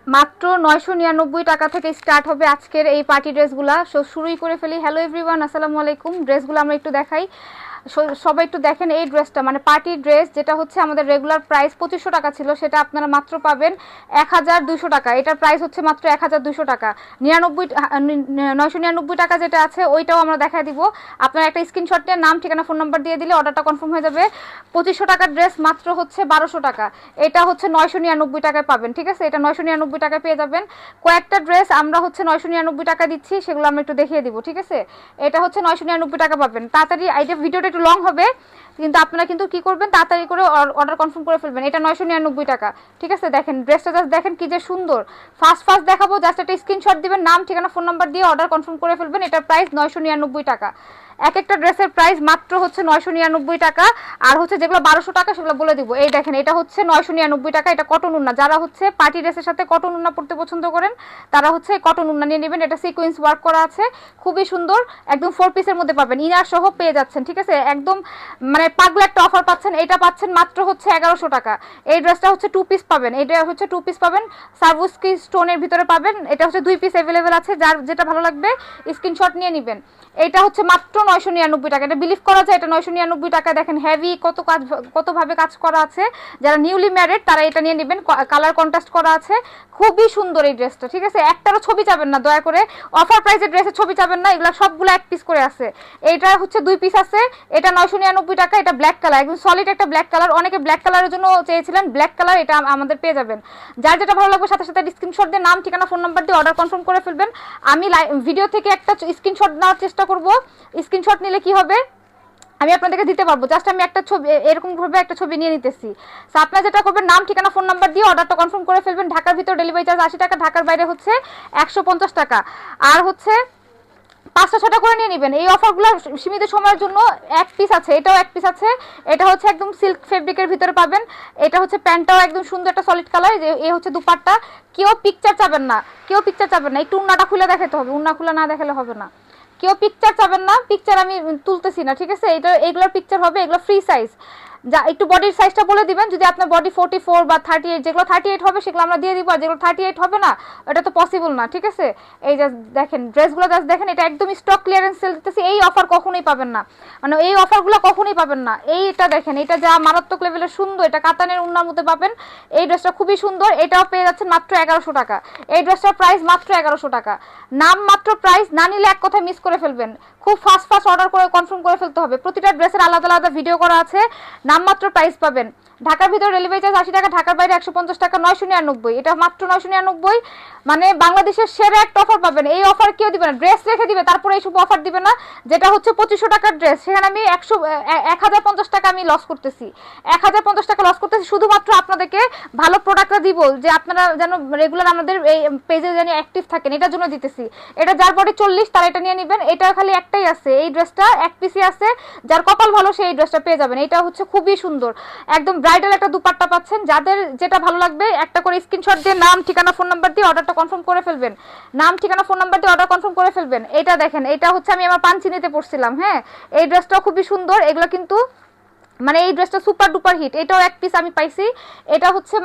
মাত্র 999 টাকা থেকে স্টার্ট হবে আজকের এই পার্টি ড্রেসগুলা। সো শুরুই করে ফেলি। হ্যালো এভরিওয়ান, আসসালামু আলাইকুম। ড্রেসগুলো আমরা একটু দেখাই। সবাই একটু দেখেন এই ড্রেসটা, মানে পার্টি ড্রেস, যেটা হচ্ছে আমাদের রেগুলার প্রাইস 2500 টাকা ছিল, সেটা আপনারা মাত্র পাবেন 1200 টাকা। এটার প্রাইস হচ্ছে মাত্র 1200 টাকা। 999 টাকা যেটা আছে ওইটাও আমরা দেখাই দিব। আপনারা একটা স্ক্রিনশট নিয়ে নাম, ঠিকানা, ফোন নাম্বার দিয়ে দিলে অর্ডারটা কনফার্ম হয়ে যাবে। 2500 টাকার ড্রেস মাত্র হচ্ছে 1200 টাকা। এটা হচ্ছে 999 টাকায় পাবেন, ঠিক আছে? এটা 999 টাকায় পেয়ে যাবেন। কয়েকটা ড্রেস আমরা হচ্ছে 999 টাকা দিচ্ছি, সেগুলো আমরা একটু দেখিয়ে দিব, ঠিক আছে? এটা হচ্ছে 999 টাকা পাবেন। তাড়াতাড়ি, এইটা ভিডিওটা একটু লং হবে, কিন্তু আপনারা কিন্তু কি করবেন, তাড়াতাড়ি করে অর্ডার কনফার্ম করে ফেলবেন। এটা 999 টাকা, ঠিক আছে? দেখেন ড্রেসটা, জাস্ট দেখেন কি যে সুন্দর। ফার্স্ট দেখাবো, জাস্ট একটা স্ক্রিনশট দিবেন, নাম, ঠিকানা, ফোন নাম্বার দিয়ে অর্ডার কনফার্ম করে ফেলবেন। এটার প্রাইস 999 টাকা। এক একটা ড্রেসের প্রাইস মাত্র হচ্ছে 999 টাকা। আর হচ্ছে যেগুলো 1200 টাকা সেগুলো বলে দিব। এই দেখেন, এটা হচ্ছে 999 টাকা। এটা কটন উন্না, যারা হচ্ছে পার্টি ড্রেসের সাথে কটন উন্না পড়তে পছন্দ করেন তারা হচ্ছে কটন উন্না নিয়ে নেবেন। এটা সিকোয়েন্স ওয়ার্ক করা আছে, খুবই সুন্দর। একদম 4 পিসের মধ্যে পাবেন, ইনার সহ পেয়ে যাচ্ছেন, ঠিক আছে? একদম মানে পাগলা একটা অফার পাচ্ছেন। এটা পাচ্ছেন মাত্র হচ্ছে 1100 টাকা। এই ড্রেসটা হচ্ছে 2 পিস পাবেন। এটা হচ্ছে 2 পিস পাবেন, সার্ভুস্কি স্টোনের ভিতরে পাবেন। এটা হচ্ছে 2 পিস অ্যাভেলেবেল আছে, যার যেটা ভালো লাগবে স্ক্রিনশট নিয়ে নেবেন। এটা হচ্ছে মাত্র 999 টাকা। এটা বিলিভ করা যায়, এটা 999 টাকা। দেখেন হেভি কত কাজ, কতভাবে কাজ করা আছে। যারা নিউলি ম্যারিড তারা এটা নিয়ে নেবেন। কালার কন্ট্রাস্ট করা আছে, খুবই সুন্দর এই ড্রেসটা, ঠিক আছে? একটারও ছবি চাবেন না দয়া করে, অফার প্রাইসের ড্রেসের ছবি চাবেন না। এগুলো সবগুলো 1 পিস করে আছে। এইটা হচ্ছে 2 পিস আছে। এটা 999 টাকা। এটা ব্ল্যাক কালার, একদম সলিড একটা ব্ল্যাক কালার। অনেকে ব্ল্যাক কালারের জন্য চেয়েছিলেন, ব্ল্যাক কালার, এটা আমাদের পেয়ে যাবেন। যার যেটা ভালো লাগবে সাথে সাথে স্ক্রিনশট দিয়ে নাম, ঠিকানা, ফোন নাম্বার দিয়ে অর্ডার কনফার্ম করে ফেলবেন। আমি ভিডিও থেকে একটা স্ক্রিনশট নেওয়ার চেষ্টা করব। স্ক্রিনশট নিলে কি হবে, আমি আপনাদেরকে দিতে পারবো। জাস্ট আমি একটা ছবি, এরকম ভাবে একটা ছবি নিয়ে নিতেছি। সো আপনারা যেটা করবেন, নাম, ঠিকানা, ফোন নাম্বার দিয়ে অর্ডারটা কনফার্ম করে ফেলবেন। ঢাকার ভিতর ডেলিভারি চার্জ 80 টাকা, ঢাকার বাইরে হচ্ছে 150 টাকা। আর হচ্ছে 5টা 6টা করে নিয়ে নেবেন। এই অফারগুলো সীমিত সময়ের জন্য। 1 পিস আছে, এটাও 1 পিস আছে। এটা হচ্ছে একদম সিল্ক ফেব্রিকের ভিতরে পাবেন। এটা হচ্ছে প্যান্টটাও একদম সুন্দর একটা সলিড কালার। এই হচ্ছে দুপাট্টা। কেউ পিকচার চাবেন না, কেউ পিকচার চাবেন না। একটু উন্নাটা খুলে দেখাতে হবে, উন্না খুলে না দেখালে হবে না। কেউ পিকচার চাবেন না, পিকচার আমি তুলতেছি না, ঠিক আছে? এগুলোর পিকচার হবে, এগুলো ফ্রি সাইজ। যা একটু বডির সাইজটা বলে দিবেন, যদি আপনার বডি 44 বা 38, যেগুলো 38 হবে সেগুলো আমরা দিয়ে দিব। আর যেগুলো 38 হবে না, এটা তো পসিবল না, ঠিক আছে? এই জাস্ট দেখেন ড্রেসগুলো, জাস্ট দেখেন, এটা একদম স্টক ক্লিয়ারেন্স সেল দিতেছি। এই অফার কখনোই পাবেন না, মানে এই অফারগুলো কখনোই পাবেন না। এইটা দেখেন, এটা যা মারাত্মক লেভেলের সুন্দর। এটা কাতানের উন্নার মধ্যে পাবেন। এই ড্রেসটা খুবই সুন্দর। এটাও পেয়ে যাচ্ছেন মাত্র 1100 টাকা। এই ড্রেসটার প্রাইস মাত্র 1100 টাকা। নাম মাত্র, প্রাইস না নিলে এক কথায় মিস করে ফেলবেন। খুব ফাস্ট অর্ডার করে কনফার্ম করে ফেলতে হবে। প্রতিটা ড্রেসের আলাদা আলাদা ভিডিও করা আছে। নামমাত্র প্রাইস পাবেন। ঢাকার ভিতরে ডেলিভারি চার্জ 80 টাকা, ঢাকার বাইরে 150 টাকা। 999, এটা মাত্র 999। মানে বাংলাদেশের সেরা একটা অফার পাবেন। এই অফার কেউ দিবে না, ড্রেস রেখে দিবে, তারপরে এইসব অফার দিবে না। যেটা হচ্ছে 2500 টাকার ড্রেস, সেখানে আমি 1050 টাকা আমি লস করতেছি। 1050 টাকা লস করতেছি শুধুমাত্র আপনাদেরকে ভালো প্রোডাক্টটা দিব, যে আপনারা যেন রেগুলার আমাদের এই পেজে যেন অ্যাক্টিভ থাকেন, এটার জন্য দিতেছি। এটা যার বডি 40 তারা এটা নিয়ে নেবেন। এটা খালি একটাই আছে, এই ড্রেসটা 1 পিসই আছে। যার কপাল ভালো সেই এই ড্রেসটা পেয়ে যাবেন। এটা হচ্ছে খুবই সুন্দর, একদম ব্রাইডাল একটা দুপাট্টা পাচ্ছেন। যাদের যেটা ভালো লাগবে একটা করে স্ক্রিনশট দিয়ে নাম, ঠিকানা, ফোন নাম্বার দিয়ে অর্ডারটা কনফার্ম করে ফেলবেন। নাম, ঠিকানা, ফোন নাম্বার দিয়ে অর্ডার কনফার্ম করে ফেলবেন। এটা দেখেন, এটা হচ্ছে আমি আমার পাঞ্চিনিতে পড়ছিলাম, হ্যাঁ। এই ড্রেসটাও খুবই সুন্দর। এগুলো কিন্তু মানে এই ড্রেসটা সুপার ডুপার হিট। এটাও 1 পিস আমি পাইছি। এটা হচ্ছে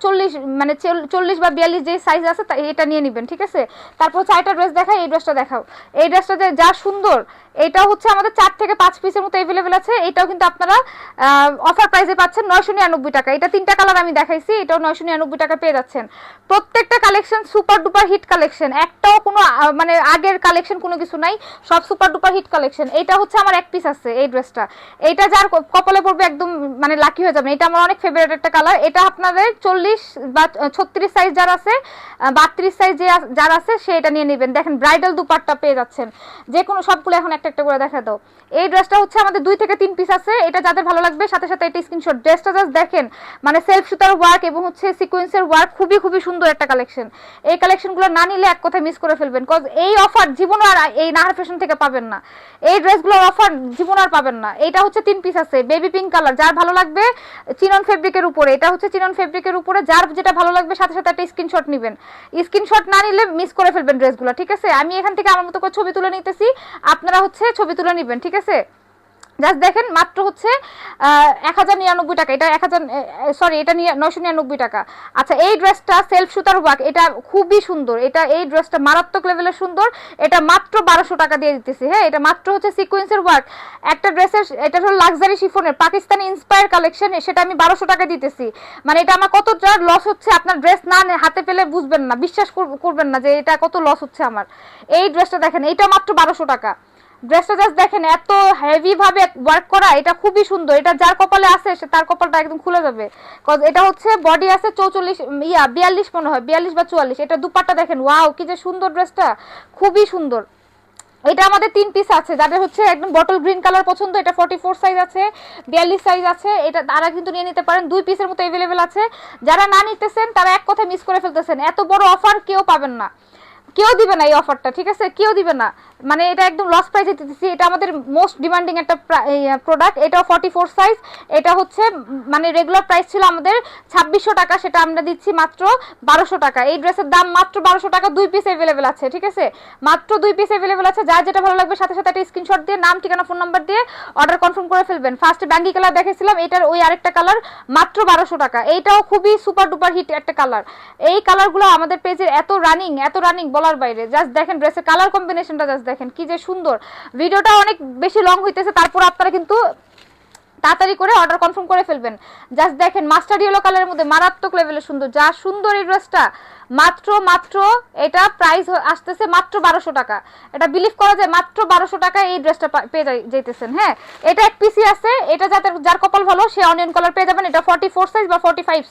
40, মানে 40 বা 42 যে সাইজ আছে এটা নিয়ে নেবেন, ঠিক আছে? তারপর হচ্ছে আরেকটা ড্রেস দেখাই, এই ড্রেসটা দেখাও। এই ড্রেসটা যা সুন্দর, এটাও হচ্ছে আমাদের 4 থেকে 5 পিসের মতো অ্যাভেলেবেল আছে। এটাও কিন্তু আপনারা অফার প্রাইসে পাচ্ছেন 999 টাকা। এটা 3টা কালার আমি দেখাইছি, এটাও 999 টাকা পেয়ে যাচ্ছেন। প্রত্যেকটা collection super duper hit collection, একটাও কোনো মানে আগের কালেকশন কোনো কিছু নাই, সব সুপার ডুপার হিট কালেকশন। এটা হচ্ছে আমার 1 পিস আছে এই ড্রেসটা। এটা যার কপালে পড়বে একদম মানে লাকি হয়ে যাবে। এটা আমার অনেক ফেভারিট একটা কালার। এটা আপনাদের 40 বা 36 সাইজ যার আছে, 32 সাইজ যার আছে সে এটা নিয়ে নেবেন। দেখেন ব্রাইডাল দুপাট্টা পেয়ে যাচ্ছেন। যে কোনো সবগুলো এখন একটা একটা করে দেখা দাও। এই ড্রেসটা হচ্ছে আমাদের 2 থেকে 3 পিস আছে। এটা যাদের ভালো লাগবে সাথে সাথে এটা স্ক্রিনশট। ড্রেসটা জাস্ট দেখেন, মানে সেলফ সুতার ওয়ার্ক এবং হচ্ছে সিকোয়েন্সের ওয়ার্ক, খুবই সুন্দর একটা কালেকশন। এই কালেকশনগুলো না নিলে এক কথায় মিস করে ফেলবেন, কজ এই অফার জীবন আর এই নাহার ফ্যাশন থেকে পাবেন না। এই ড্রেসগুলোর অফার জীবন আর পাবেন না। এটা হচ্ছে 3 পিস আছে, বেবি পিঙ্ক কালার। যার ভালো লাগবে চিনন ফেব্রিকের উপরে, এটা হচ্ছে চিনন ফেব্রিকের উপরে। যার যেটা ভালো লাগবে সাথে সাথে একটা স্ক্রিনশট নেবেন। স্ক্রিনশট না নিলে মিস করে ফেলবেন ড্রেসগুলো, ঠিক আছে? আমি এখান থেকে আমার মতো করে ছবি তুলে নিতেছি, আপনারা হচ্ছে ছবি তুলে নেবেন, ঠিক আছে? জাস্ট দেখেন মাত্র হচ্ছে 1099 টাকা, এটা 1000 সরি এটা 999 টাকা। আচ্ছা এই ড্রেসটা সেলফ সুতার ওয়ার্ক, এটা খুবই সুন্দর, এটা এই ড্রেসটা মারাত্মক লেভেলের সুন্দর, এটা মাত্র 1200 টাকা দিয়ে দিতেছি। হ্যাঁ এটা মাত্র হচ্ছে সিকোয়েন্সের ওয়ার্ক একটা ড্রেসের, এটা হলো লাক্সারি শিফনের পাকিস্তানি ইন্সপায়ার কালেকশন, সেটা আমি 1200 টাকা দিতেছি। মানে এটা আমার কতটা লস হচ্ছে আপনার ড্রেস না হাতে পেলে বুঝবেন না, বিশ্বাস করবেন না যে এটা কত লস হচ্ছে আমার। এই ড্রেসটা দেখেন, এইটা মাত্র 1200 টাকা। ড্রেসটা জাস্ট দেখেন এত হেভি ভাবে ওয়ার্ক করা, এটা খুবই সুন্দর, এটা যার কপালে আছে সে তার কপালটা একদম খুলে যাবে। কজ এটা হচ্ছে বডি আছে 44 42 মনে হয়, 42 বা 44। এটা দুপাট্টা দেখেন, ওয়াও কি যে সুন্দর, ড্রেসটা খুবই সুন্দর। এটা আমাদের 3 পিস আছে, যাদের হচ্ছে একদম বটল গ্রিন কালার পছন্দ, এটা 44 সাইজ আছে, 42 সাইজ আছে, এটা তারা কিন্তু নিয়ে নিতে পারেন। 2 পিসের মতো अवेलेबल আছে। যারা না নিতেছেন তারা এক কথা মিস করে ফেলতেছেন, এত বড় অফার কেউ পাবেন না, কেউ দিবে না এই অফারটা, ঠিক আছে কেউ দিবে না। মানে এটা একদম লস প্রাইসে দিতেছি, এটা আমাদের মোস্ট ডিমান্ডিং একটা প্রোডাক্ট, এটাও 44 সাইজ। এটা হচ্ছে মানে রেগুলার প্রাইস ছিল আমাদের 2600 টাকা, সেটা আমরা দিচ্ছি মাত্র 1200 টাকা। এই ড্রেসের দাম মাত্র 1200 টাকা, 2 পিস अवेलेबल আছে, ঠিক আছে মাত্র 2 পিস अवेलेबल আছে। যার যেটা ভালো লাগবে সাথে সাথে একটা স্ক্রিনশট দিয়ে নাম ঠিকানা ফোন নাম্বার দিয়ে অর্ডার কনফার্ম করে ফেলবেন। ফার্স্টে ব্যাঙ্গি কালার দেখেছিলাম, এটার ওই আরেকটা কালার মাত্র 1200 টাকা, এইটাও খুবই সুপার ডুপার হিট একটা কালার। এই কালারগুলো আমাদের পেজের এত রানিং বলার বাইরে। জাস্ট দেখেন ড্রেসের কালার কম্বিনেশনটা, জাস্ট দেখেন কি যে সুন্দর। ভিডিওটা অনেক বেশি লং হইতেছে, তারপর আপনারা কিন্তু তাড়াতাড়ি করে অর্ডার কনফার্ম করে ফেলবেন। জাস্ট দেখেন মাস্টার্ড ইয়েলো কালারের মধ্যে মারাত্মক লেভেলের সুন্দর, যা সুন্দর এই ড্রেসটা। মাত্র এটা প্রাইস আসতেছে মাত্র 1200 টাকা। এটা বিলিভ করা যায় মাত্র 1200 টাকা এই ড্রেসটা পেয়ে যাইতেছেন। হ্যাঁ এটা এক পিসি আছে, এটা যার কপাল ভালো সে অনিয়ন কালার পেয়ে যাবেন। এটা 44 সাইজ বা 45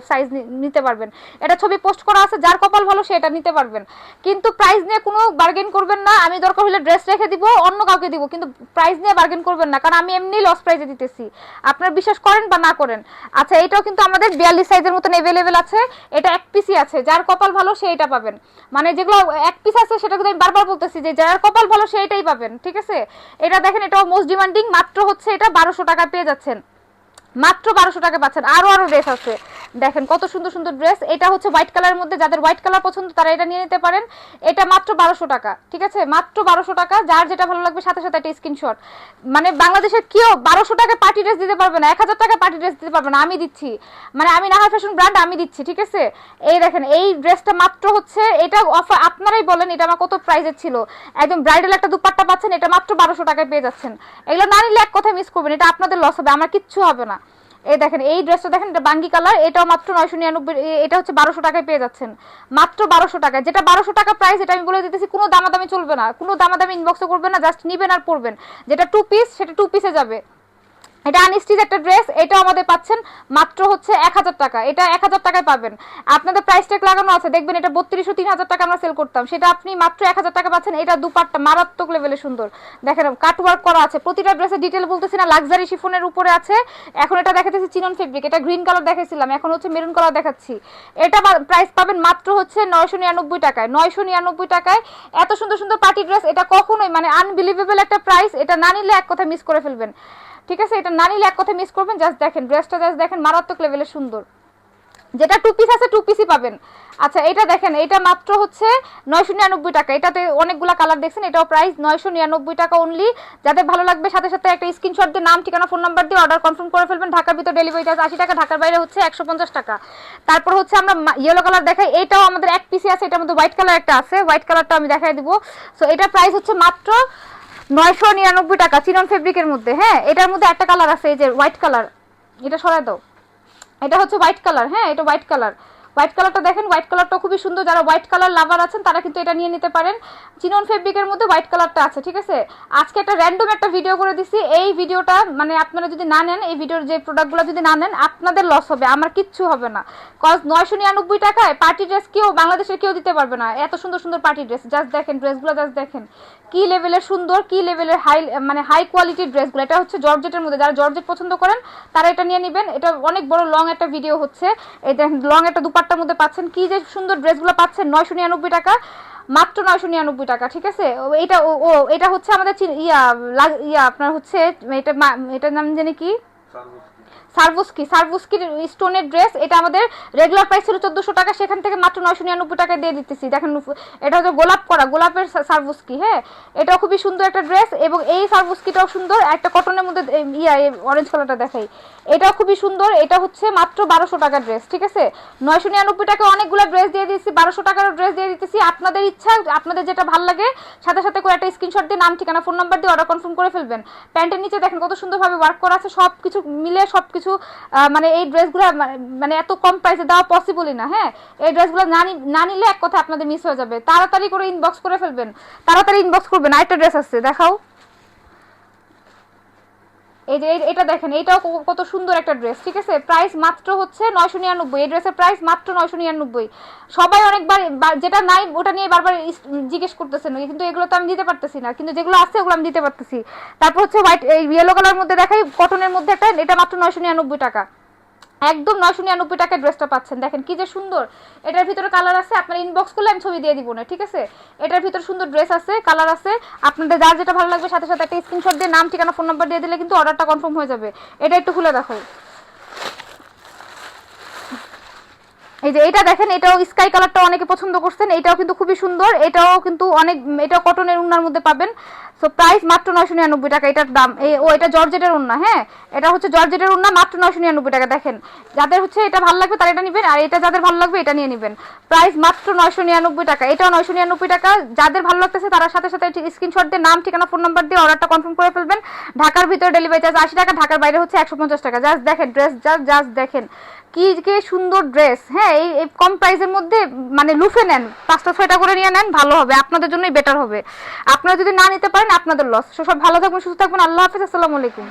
সাইজ নিতে পারবেন। এটা ছবি পোস্ট করা আছে, যার কপাল ভালো সে এটা নিতে পারবেন। কিন্তু প্রাইস নিয়ে কোনো বার্গেন করবেন না, আমি দরকার হলে ড্রেস রেখে দিব, অন্য কাউকে দিব, কিন্তু প্রাইস নিয়ে বার্গেন করবেন না, কারণ আমি এমনি লস প্রাইসে দিতেছি, আপনারা বিশ্বাস করেন বা না করেন। আচ্ছা এটাও কিন্তু আমাদের 42 সাইজের মতন अवेलेबल আছে, এটা এক পিসি আছে, যার কপাল ভালো সে এটা পাবেন। মানে যেগুলো এক পিস আছে সেটা কিন্তু আমি বারবার বলতেছি যে যার কপাল ভালো সে এটাই পাবেন, ঠিক আছে। এটা দেখেন এটাও মোস্ট ডিমান্ডিং, মাত্র হচ্ছে এটা 1200 টাকা পেয়ে যাচ্ছেন, মাত্র 1200 টাকা পাচ্ছেন। আরো ড্রেস আছে, দেখেন কত সুন্দর সুন্দর ড্রেস। এটা হচ্ছে হোয়াইট কালারের মধ্যে, যাদের হোয়াইট কালার পছন্দ তারা এটা নিয়ে নিতে পারেন। এটা মাত্র 1200 টাকা, ঠিক আছে মাত্র 1200 টাকা। যার যেটা ভালো লাগবে সাথে সাথে একটা স্ক্রিনশট। মানে বাংলাদেশের কেউ 1200 টাকা পার্টি ড্রেস দিতে পারবে না, 1000 টাকা পার্টি ড্রেস দিতে পারবে না, আমি দিচ্ছি। মানে আমি নাহার ফ্যাশন ব্র্যান্ড, আমি দিচ্ছি, ঠিক আছে। এই দেখেন এই ড্রেসটা মাত্র হচ্ছে, এটা অফার আপনারাই বলেন এটা আমার কত প্রাইসের ছিল। একদম ব্রাইডাল একটা দুপাট্টা পাচ্ছেন, এটা মাত্র 1200 টাকায় পেয়ে যাচ্ছেন। এগুলো না নিলে এক কথা মিস করবেন, এটা আপনাদের লস হবে, আমার কিচ্ছু হবে না। এই দেখেন এই ড্রেসটা দেখেন, এটা বাঙ্গি কালার, এটাও মাত্র 999, এটা হচ্ছে 1200 টাকায় পেয়ে যাচ্ছেন, মাত্র 1200 টাকায়। যেটা 1200 টাকা প্রাইস, এটা আমি বলে দিতেছি, কোনো দামাদামি চলবে না, কোনো দামাদামি ইনবক্সও করবেন না, জাস্ট নিবেন আর পরবেন। যেটা 2 পিস সেটা 2 পিসে যাবে। এটা আনস্টিচ একটা ড্রেস, এটা আমাদের পাচ্ছেন মাত্র হচ্ছে 1000 টাকা, এটা 1000 টাকায় পাবেন। আপনাদের প্রাইস ট্যাগ লাগানো আছে, দেখবেন এটা 3200 3000 টাকা আমরা সেল করতাম, সেটা আপনি মাত্র 1000 টাকা পাচ্ছেন। এটা দুপাট্টা মারাত্মক লেভেলে সুন্দর, দেখেন কাট ওয়ার্ক করা আছে, প্রতিটা ড্রেসের ডিটেল বলতেছি না, লাক্সারি শিফনের উপরে আছে। এখন এটা দেখাতেছি চিনন ফেব্রিক, এটা গ্রিন কালার দেখাইছিলাম, এখন হচ্ছে মেরুন কালার দেখাচ্ছি। এটা প্রাইস পাবেন মাত্র হচ্ছে 999 টাকায়, 999 টাকায়। এত সুন্দর সুন্দর পার্টি ড্রেস, এটা কখনোই মানে আনবিলিভেবল একটা প্রাইস, এটা না নিলে এক কথা মিস করে ফেলবেন, ঠিক আছে। এটা না নিলে এক কথা মিস করবেন। জাস্ট দেখেন ড্রেসটা, জাস্ট দেখেন মারাত্মক লেভেলের সুন্দর। যেটা 2 পিস আছে 2 পিসই পাবেন। আচ্ছা এটা দেখেন, এটা মাত্র হচ্ছে 999 টাকা, এটাতে অনেকগুলা কালার দেখছেন, এটাও প্রাইস 999 টাকা অনলি। যাদের ভালো লাগবে সাথে সাথে একটা স্ক্রিনশট দিয়ে নাম ঠিকানা ফোন নাম্বার দিয়ে অর্ডার কনফার্ম করে ফেলবেন। ঢাকার ভিতর ডেলিভারি চার্জ 80 টাকা, ঢাকার বাইরে হচ্ছে 150 টাকা। তারপর হচ্ছে আমরা ইয়েলো কালার দেখাই, এটাও আমাদের এক পিসি আছে, এটার মধ্যে হোয়াইট কালার একটা আছে, হোয়াইট কালারটা আমি দেখাই দিব। সো এটা প্রাইস হচ্ছে মাত্র 999 টাকা চিনন ফেব্রিকের মধ্যে। হ্যাঁ এটার মধ্যে একটা কালার আছে, এই যে হোয়াইট কালার, এটা সরাই দাও, এটা হচ্ছে হোয়াইট কালার। হ্যাঁ এটা হোয়াইট কালার, হোয়াইট কালারটা দেখেন, হোয়াইট কালারটা খুবই সুন্দর। যারা হোয়াইট কালার লাভার আছেন তারা কিন্তু এটা নিয়ে নিতে পারেন। চিনন ফেব্রিকের মধ্যে হোয়াইট কালারটা আছে, ঠিক আছে। আজকে একটা র্যান্ডম একটা ভিডিও করে দিছি, এই ভিডিওটা মানে আপনারা যদি না নেন, এই ভিডিওর যে প্রোডাক্টগুলো যদি না নেন আপনাদের লস হবে, আমার কিচ্ছু হবে না। কজ 999 টাকায় পার্টি ড্রেস কেউ বাংলাদেশের কেউ দিতে পারবে না, এত সুন্দর সুন্দর পার্টি ড্রেস। জাস্ট দেখেন ড্রেসগুলো, জাস্ট দেখেন কি লেভেলের সুন্দর, কি লেভেলের হাই কোয়ালিটির ড্রেসগুলো। এটা হচ্ছে জর্জেটের মধ্যে, যারা জর্জেট পছন্দ করেন তারা এটা নিয়ে নেবেন। এটা অনেক বড় লং একটা ভিডিও হচ্ছে, এই দেখেন লং একটা দুপাট্টার মধ্যে পাচ্ছেন, কি যে সুন্দর ড্রেসগুলো পাচ্ছেন 999 টাকা, মাত্র 999 টাকা, ঠিক আছে। এটা এটা হচ্ছে আমাদের ইয়া আপনার হচ্ছে এটার নাম জানি কি, সার্ভুস্কির স্টোনের ড্রেস, এটা আমাদের রেগুলার প্রাইস ছিল 1400 টাকা, সেখান থেকে মাত্র 999 টাকা দিয়ে দিতেছি। দেখেন এটা হচ্ছে গোলাপ করা, গোলাপের সার্ভুস্কি, হ্যাঁ এটাও খুবই সুন্দর একটা ড্রেস, এবং এই সার্ভুস্কিটাও সুন্দর, একটা কটনের মধ্যে অরেঞ্জ কালারটা দেখাই, এটাও খুবই সুন্দর। এটা হচ্ছে মাত্র 1200 টাকার ড্রেস, ঠিক আছে। 999 টাকা অনেকগুলো ড্রেস দিয়ে দিয়েছি, 1200 টাকার ড্রেস দিয়ে দিতেছি। আপনাদের ইচ্ছা, আপনাদের যেটা ভালো লাগে সাথে সাথে করে একটা স্ক্রিনশট দিয়ে নাম ঠিকানা ফোন নাম্বার দিয়ে অর্ডার কনফার্ম করে ফেলবেন। প্যান্টের নিচে দেখেন কত সুন্দরভাবে ওয়ার্ক করা আছে, সব কিছু মিলে সব কিছু, মানে এই ড্রেসগুলো মানে এত কম প্রাইসে দেওয়া পসিবলই না। হ্যাঁ, এই ড্রেসগুলো না নিলে এক কথা আপনাদের মিস হয়ে যাবে। তাড়াতাড়ি করে ইনবক্স করে ফেলবেন, তাড়াতাড়ি ইনবক্স করবেন। আরেকটা ড্রেস আছে, দেখাও। এই যে এটা দেখেন, এইটাও কত সুন্দর একটা ড্রেস, ঠিক আছে। প্রাইস মাত্র হচ্ছে 999, এই ড্রেসের প্রাইস মাত্র 999। সবাই অনেকবার যেটা নাই ওটা নিয়ে বারবার জিজ্ঞেস করতেছেন, কিন্তু এগুলো তো আমি দিতে পারতেছি না, কিন্তু যেগুলো আছে ওগুলো আমি দিতে পারতেছি। তারপর হচ্ছে হোয়াইট ইয়েলো কালার মধ্যে দেখাই, কটনের মধ্যে একটা, এটা মাত্র 999 টাকা, একদম 999 টাকায় ড্রেসটা পাচ্ছেন। দেখেন কি যে সুন্দর, এটার ভিতরে কালার আছে, আপনার ইনবক্স করলে আমি ছবি দিয়ে দিব না, ঠিক আছে। এটার ভিতরে সুন্দর ড্রেস আছে, কালার আছে, আপনাদের যার যেটা ভালো লাগবে সাথে সাথে একটা স্ক্রিনশট দিয়ে নাম ঠিকানা ফোন নাম্বার দিয়ে দিলে কিন্তু অর্ডারটা কনফার্ম হয়ে যাবে। এটা একটু খুলে দেখো। এই যে এটা দেখেন, এটাও স্কাই কালারটা অনেকে পছন্দ করছেন, এটাও কিন্তু খুবই সুন্দর, এটাও কিন্তু অনেক, এটাও কটনের উন্নার মধ্যে পাবেন। সো প্রাইস মাত্র 999 টাকা এটার দাম। এটা জর্জেটের উন্না, হ্যাঁ এটা হচ্ছে জর্জেটের উন্না, মাত্র 999 টাকা। দেখেন যাদের হচ্ছে এটা ভালো লাগবে তারা এটা নেবেন, আর এটা যাদের ভালো লাগবে এটা নিয়ে নেবেন। প্রাইস মাত্র 999 টাকা, এটাও 999 টাকা। যাদের ভালো লাগতেছে তারা সাথে সাথে স্ক্রিনশট দিয়ে নাম ঠিকানা ফোন নাম্বার দিয়ে অর্ডারটা কনফার্ম করে ফেলবেন। ঢাকার ভিতরে ডেলিভারি চার্জ 80 টাকা, ঢাকার বাইরে হচ্ছে 150 টাকা। জাস্ট দেখেন ড্রেস, জাস্ট দেখেন কি কি সুন্দর ড্রেস। হ্যাঁ, এই কম প্রাইসের মধ্যে মানে লুফে নেন, 5টা 6টা করে নিয়ে নেন, ভালো হবে, আপনাদের জন্যই বেটার হবে। আপনারা যদি না নিতে পারেন আপনাদের লস। সব ভালো থাকবেন, সুস্থ থাকবেন, আল্লাহ হাফেজ, আসসালামু আলাইকুম।